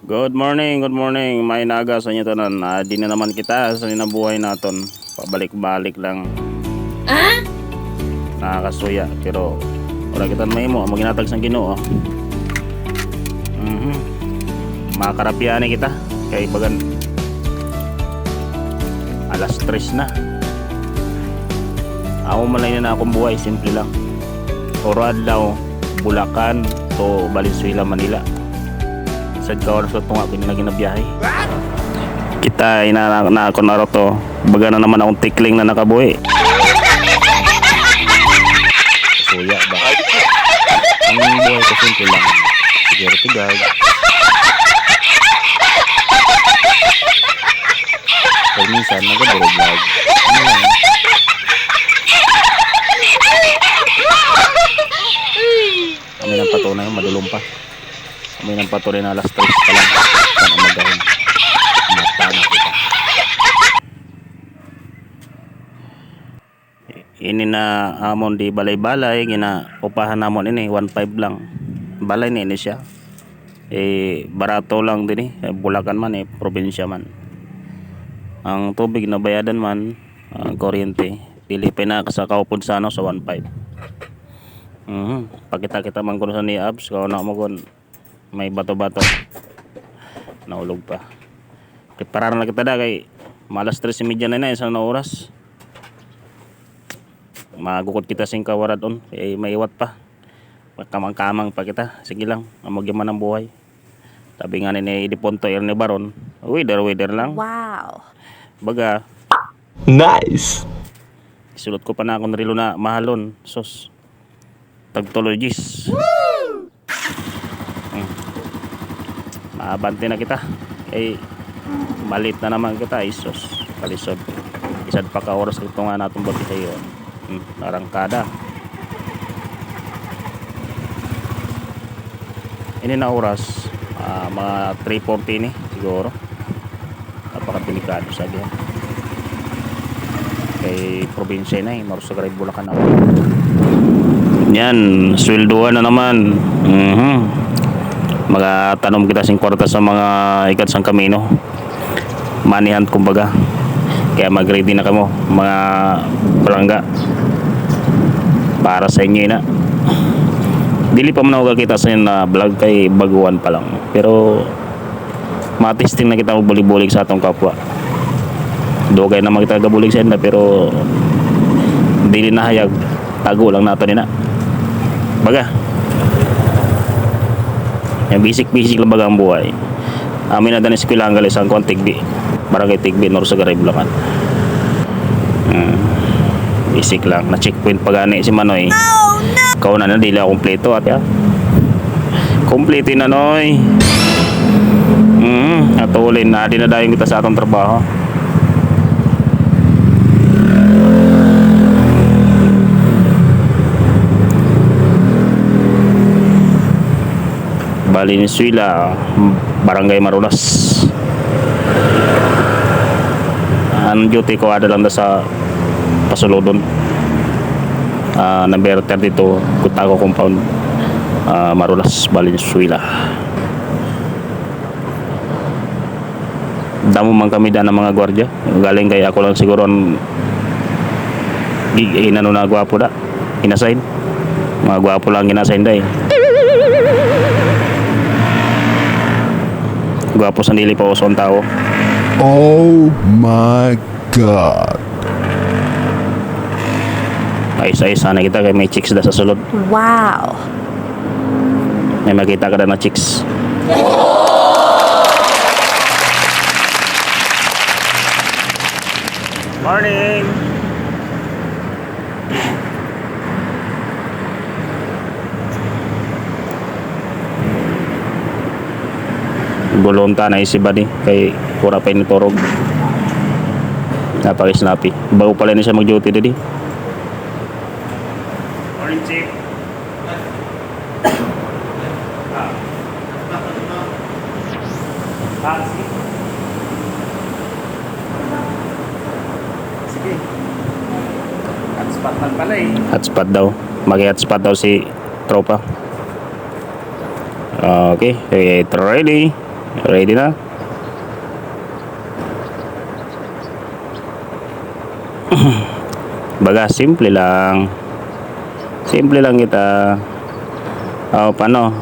Good morning. May naga sa inyo tanan. Di na naman kita sa ninabuhay naton. Pabalik-balik lang. Nakakasuya. Pero wala kita may mo. Maginatag sang Ginoo. Makarapiani kita. Kay bagan alas 3 na. Ako malay na akong buhay. Simple lang. Orad daw Bulacan to Valenzuela, Manila. Sad ka oras ko tunga ko na ginabiyahe. Kita ina na ako na to. Baga na naman akong tikling na nakabuhi. Suya ba? Ang buhay ko simple lang. Security guard. Pero minsan nagaburo vlog. Ano lang. Kami ng patunay madulong pa. May nang patuloy na alas 3 pa lang kan umagahin. Mata na kita. Ini na amon di balay-balay gina upahan namon ini 1.5 lang. Balay ni ini siya. Barato lang din Bulacan man probinsya man. Ang tubig na bayadan man ang kuryente pili pa na sa kaupod sa 1.5. Pakita kita man kuno sa ni apps kung na mo kon may bato-bato naulog pa. Prepararan na kita da kay malas 3:30 na isang na oras. Magukod kita sing kawarad on kay may iwat pa. Kamang-kamang pa kita. Sige lang, amagyaman ang buhay. Tabi nga ni Diponto ni Baron. Weather lang. Wow. Baga. Nice. Isulot ko pa na akong rilo na mahalon. Sos. Tagtologist. Abante na kita malit na naman kita isos kalisod isad pa ka oras ito nga natong bati kayo narangkada ini na oras mga 3:40 ni siguro napakadelikado sabi kay probinsya na Marusagaray Bulacan ako yan sweldoan na naman magatanom kita sing kwarta sa mga ikat sang kamino manihan kumbaga kaya mag-ready na kamo mga palangga para sa inyo na dili pa man ako kakita sa inyo na vlog kay baguan pa lang pero matesting na kita bulig-bulig sa atong kapwa dugay naman kita gabulig sa inyo pero dili na hayag tago lang nato nina baga yung basic lang baga ang buhay. Amin na danis eskwela ang galis ang kuang Tigbi barangay Tigbi Marusagaray Bulacan. Basic lang na checkpoint pagani si Manoy. Kau na dili ako kompleto at ya kompleto na noy. Atulin na dinadayon kita sa atong trabaho. Valenzuela, Barangay Marulas. Ang duty ko ada lang sa Pasulodon. Number 32, Kutago Compound, Marulas, Valenzuela. Damo man kami ng mga gwardiya. Galing kay ako lang siguro ang inano na gwapo da. Inasign. Mga gwapo lang inasign da Gwapo sa nili pa uso ang tao. Oh my God. Isa-isa na kita kay may chicks da sa sulod. Wow. May makita ka da na chicks. Morning. Bulonta na isiba ni kay pura pa ni Torog napaka-snappy bago pala ni siya mag-duty didi. Morning chief. Sige. Hotspot pala hotspot daw mag-hotspot daw si tropa. Okay, ready. Ready na? Baga, simple lang. Simple lang kita. Paano?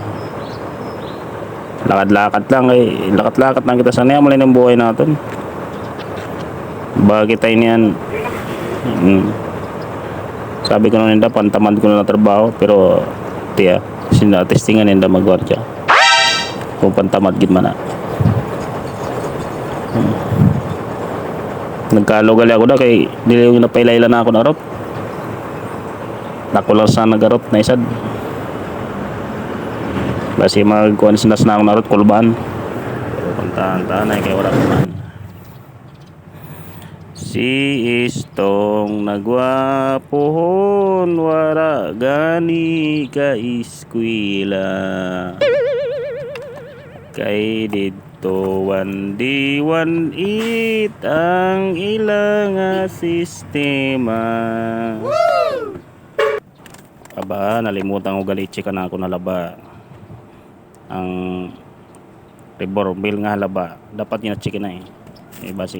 Lakad-lakad lang eh. Lakad-lakad lang kita. Sanay mo lang ng buhay natin. Baga kita yan. Sabi ko na nila, pantamad ko na trabaho. Pero, tiya, sinatestingan nila mag-gwardiya. Kung pantamad gid man na. Nagkalogali ako na kay dili yung napailayla na ako na arot. Nako lang sa nagarot na isad. Basi magkuhan sinas na ako na arot kulbaan. Puntahan ay kay wala naman. Si istong nagwapohon wara gani ka iskwela. Kay dito 1D18 ang ilang sistema. Aba, nalimutan ko galitsi ka na ako nalaba. Ang rebor bill nga halaba. Dapat niya chicken na eh. Eh basi